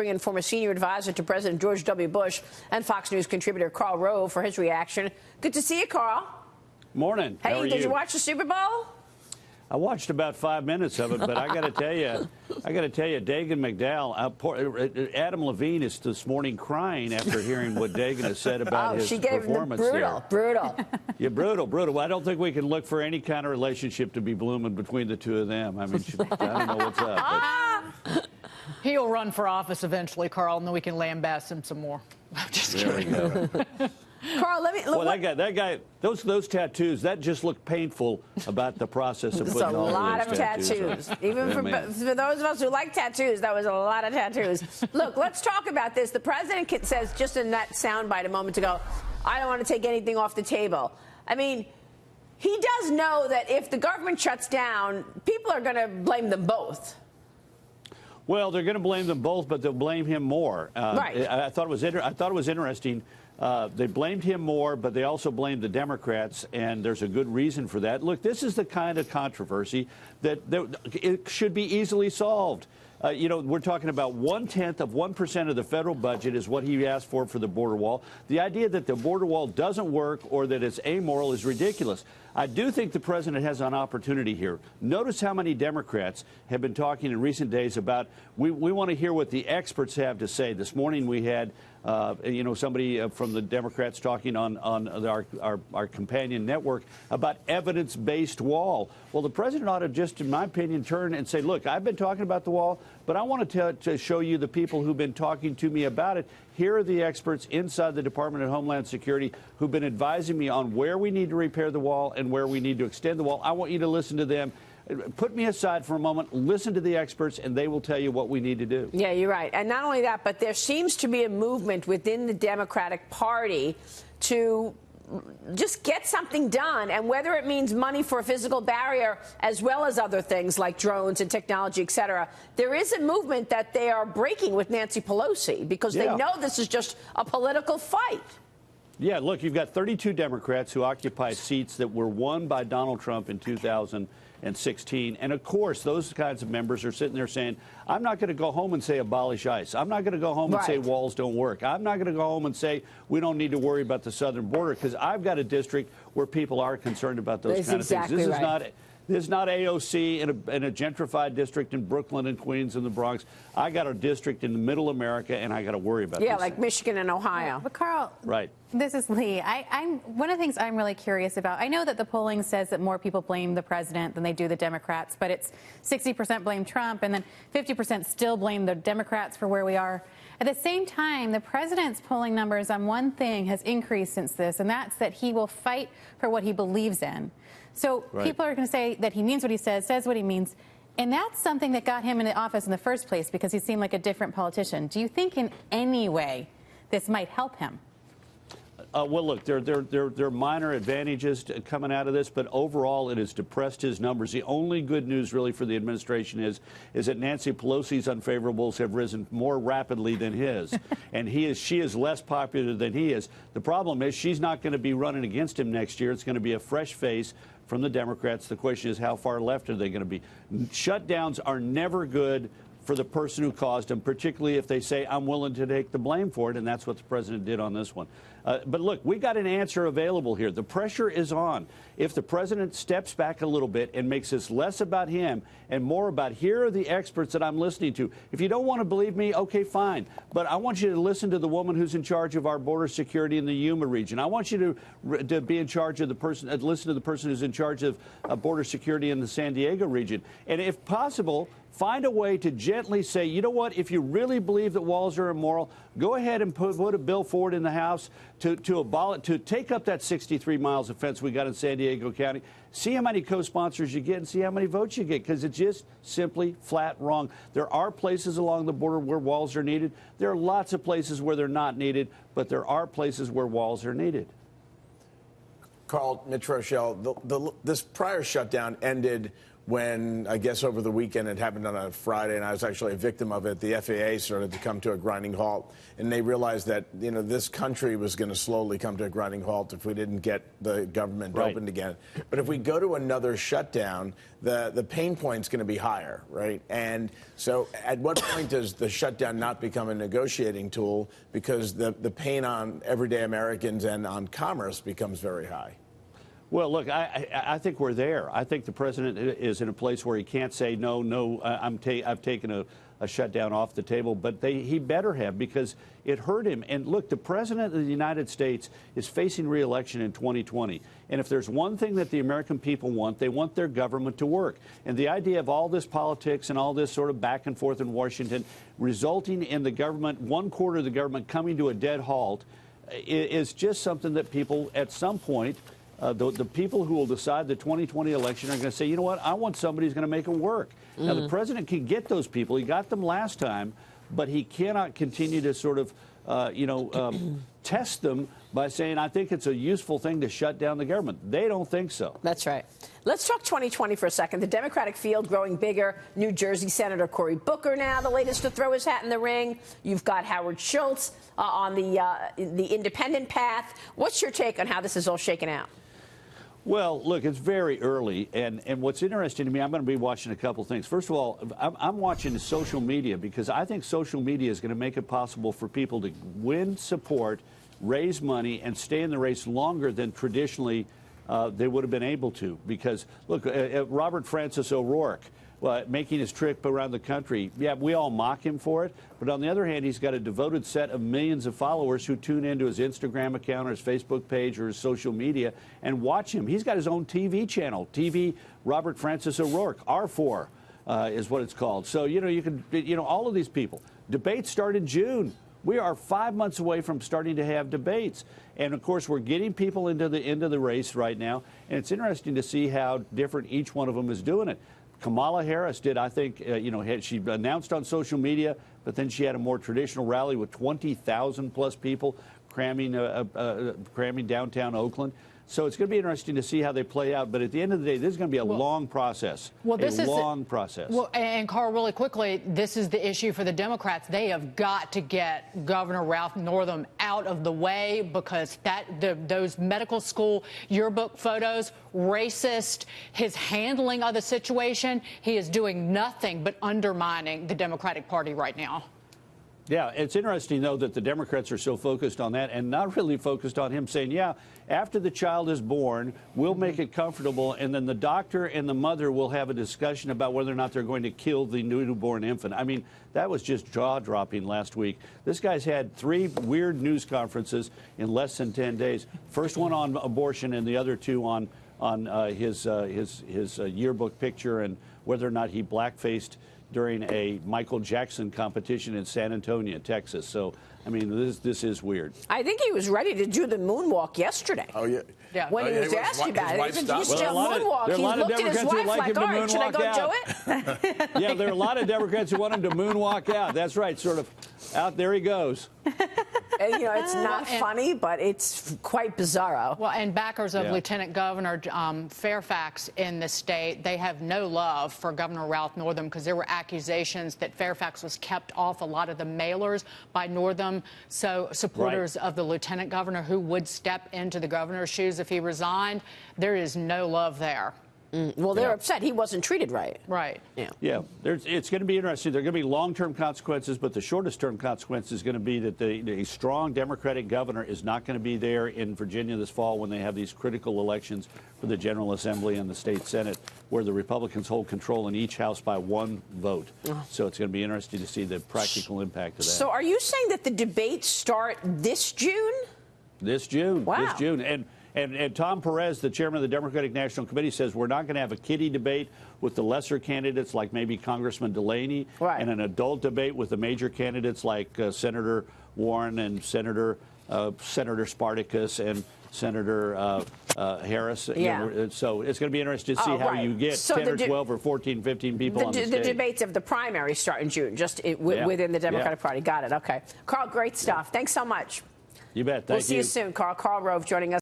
bring in former senior advisor to President George W. Bush and Fox News contributor Karl Rove for his reaction. Good to see you, Karl. Morning. Hey, How are did you watch the Super Bowl? I watched about 5 minutes of it, but I got to tell you, Dagan McDowell, Adam Levine is this morning crying after hearing what Dagan has said about his performance. Brutal. Yeah, brutal. Well, I don't think we can look for any kind of relationship to be blooming between the two of them. I mean, I don't know what's up. But... He'll run for office eventually, Karl, and then we can lambast him some more. Just kidding. There we go. Karl, let me look. Well, that guy, those tattoos, that just looked painful about the process of putting all those tattoos. It's a lot of tattoos. Even for those of us who like tattoos, that was a lot of tattoos. Look, let's talk about this. The president says just in that soundbite a moment ago, I don't want to take anything off the table. I mean, he does know that if the government shuts down, people are going to blame them both. Well, they're going to blame them both, but they'll blame him more. Right. I thought it was interesting. They blamed him more, but they also blamed the Democrats, and there's a good reason for that. Look, this is the kind of controversy that it should be easily solved. We're talking about 0.1% of the federal budget is what he asked for the border wall. The idea that the border wall doesn't work or that it's amoral is ridiculous. I do think the president has an opportunity here. Notice how many Democrats have been talking in recent days about we want to hear what the experts have to say. This morning we had somebody from the Democrats talking on our companion network about evidence-based wall. Well, the president ought to just, in my opinion, turn and say, look, I've been talking about the wall, but I want to show you the people who've been talking to me about it. Here are the experts inside the Department of Homeland Security who've been advising me on where we need to repair the wall and where we need to extend the wall. I want you to listen to them. Put me aside for a moment, listen to the experts, and they will tell you what we need to do. Yeah, you're right. And not only that, but there seems to be a movement within the Democratic Party to just get something done, and whether it means money for a physical barrier as well as other things like drones and technology, et cetera, there is a movement that they are breaking with Nancy Pelosi because they know this is just a political fight. Yeah, look, you've got 32 Democrats who occupy seats that were won by Donald Trump in 2016. And, of course, those kinds of members are sitting there saying, I'm not going to go home and say abolish ICE. I'm not going to go home and say walls don't work. I'm not going to go home and say we don't need to worry about the southern border because I've got a district where people are concerned about those kind of things. This is not AOC in a gentrified district in Brooklyn and Queens and the Bronx. I got a district in the middle America, and I got to worry about Yeah, like Michigan and Ohio. But, Karl, this is Lee. One of the things I'm really curious about, I know that the polling says that more people blame the president than they do the Democrats, but it's 60% blame Trump, and then 50% still blame the Democrats for where we are. At the same time, the president's polling numbers on one thing has increased since this, and that's that he will fight for what he believes in. So people are going to say that he means what he says what he means. And that's something that got him into office in the first place because he seemed like a different politician. Do you think in any way this might help him? Well, look, there are minor advantages coming out of this, but overall it has depressed his numbers. The only good news really for the administration is that Nancy Pelosi's unfavorables have risen more rapidly than his, and she is less popular than he is. The problem is she's not going to be running against him next year. It's going to be a fresh face from the Democrats. The question is how far left are they going to be? Shutdowns are never good for the person who caused them, particularly if they say, I'm willing to take the blame for it, and that's what the president did on this one. But look, we got an answer available here. The pressure is on. If the president steps back a little bit and makes this less about him and more about here are the experts that I'm listening to. If you don't want to believe me, okay, fine. But I want you to listen to the woman who's in charge of our border security in the Yuma region. I want you to be in charge of the person, listen to the person who's in charge of border security in the San Diego region. And if possible, find a way to gently say, you know what, if you really believe that walls are immoral, go ahead and put a bill forward in the House to take up that 63 miles of fence we got in San Diego County. See how many co-sponsors you get and see how many votes you get, because it's just simply flat wrong. There are places along the border where walls are needed. There are lots of places where they're not needed, but there are places where walls are needed. Karl, Mitch Rochelle, this prior shutdown ended when, I guess over the weekend, it happened on a Friday, and I was actually a victim of it, the FAA started to come to a grinding halt. And they realized that, this country was going to slowly come to a grinding halt if we didn't get the government opened again. But if we go to another shutdown, the pain point's going to be higher, right? And so at what point does the shutdown not become a negotiating tool, because the pain on everyday Americans and on commerce becomes very high? Well, look, I think we're there. I think the president is in a place where he can't say, no, I've taken a shutdown off the table, but he better have, because it hurt him. And look, the president of the United States is facing re-election in 2020. And if there's one thing that the American people want, they want their government to work. And the idea of all this politics and all this sort of back and forth in Washington resulting in the government, one quarter of the government coming to a dead halt, is just something that people at some point, the people who will decide the 2020 election are going to say, you know what, I want somebody who's going to make it work. Now, the president can get those people. He got them last time, but he cannot continue to sort of, test them by saying, I think it's a useful thing to shut down the government. They don't think so. That's right. Let's talk 2020 for a second. The Democratic field growing bigger. New Jersey Senator Cory Booker now the latest to throw his hat in the ring. You've got Howard Schultz on the independent path. What's your take on how this is all shaken out? Well, look, it's very early, and what's interesting to me, I'm going to be watching a couple things. First of all, I'm watching social media, because I think social media is going to make it possible for people to win support, raise money, and stay in the race longer than traditionally they would have been able to. Because, look, Robert Francis O'Rourke, making his trip around the country, yeah, we all mock him for it. But on the other hand, he's got a devoted set of millions of followers who tune into his Instagram account or his Facebook page or his social media and watch him. He's got his own TV channel, TV Robert Francis O'Rourke, R4 is what it's called. So, you can, all of these people. Debates start in June. We are 5 months away from starting to have debates. And, of course, we're getting people into the race right now. And it's interesting to see how different each one of them is doing it. Kamala Harris did, I think, she announced on social media, but then she had a more traditional rally with 20,000 plus people cramming downtown Oakland. So it's going to be interesting to see how they play out. But at the end of the day, this is going to be a long process. Well, this is a long process. Well, and Carl, really quickly, this is the issue for the Democrats. They have got to get Governor Ralph Northam out of the way, because those medical school yearbook photos, racist, his handling of the situation, he is doing nothing but undermining the Democratic Party right now. Yeah, it's interesting, though, that the Democrats are so focused on that and not really focused on him saying, yeah, after the child is born, we'll make it comfortable, and then the doctor and the mother will have a discussion about whether or not they're going to kill the newborn infant. I mean, that was just jaw-dropping last week. This guy's had 3 weird news conferences in less than 10 days. First one on abortion and the other 2 on his yearbook picture and whether or not he blackfaced during a Michael Jackson competition in San Antonio, Texas. So, I mean, this is weird. I think he was ready to do the moonwalk yesterday. Oh, yeah. When he was asked about it, he still moonwalk. He looked at his wife like, all right, should I go do it? Yeah, there are a lot of Democrats who want him to moonwalk out. That's right, sort of out there he goes. It's not funny, but it's quite bizarro. Well, and backers of Lieutenant Governor Fairfax in the state, they have no love for Governor Ralph Northam, because there were accusations that Fairfax was kept off a lot of the mailers by Northam. So supporters of the lieutenant governor, who would step into the governor's shoes if he resigned, there is no love there. Well, they're upset he wasn't treated right. Right. Yeah. It's going to be interesting. There are going to be long-term consequences, but the shortest-term consequence is going to be that a strong Democratic governor is not going to be there in Virginia this fall when they have these critical elections for the General Assembly and the State Senate, where the Republicans hold control in each house by 1 vote. So it's going to be interesting to see the practical impact of that. So are you saying that the debates start this June? This June. Wow. This June. And Tom Perez, the chairman of the Democratic National Committee, says we're not going to have a kiddie debate with the lesser candidates like maybe Congressman Delaney, and an adult debate with the major candidates like Senator Warren and Senator Spartacus and Senator Harris. Yeah. So it's going to be interesting to see how you get 10 or 12 or 14, 15 people on the stage. The debates of the primary start in June, just within the Democratic Party. Got it. Okay. Carl, great stuff. Thanks so much. You bet. Thank you. We'll see you soon, Carl. Karl Rove joining us.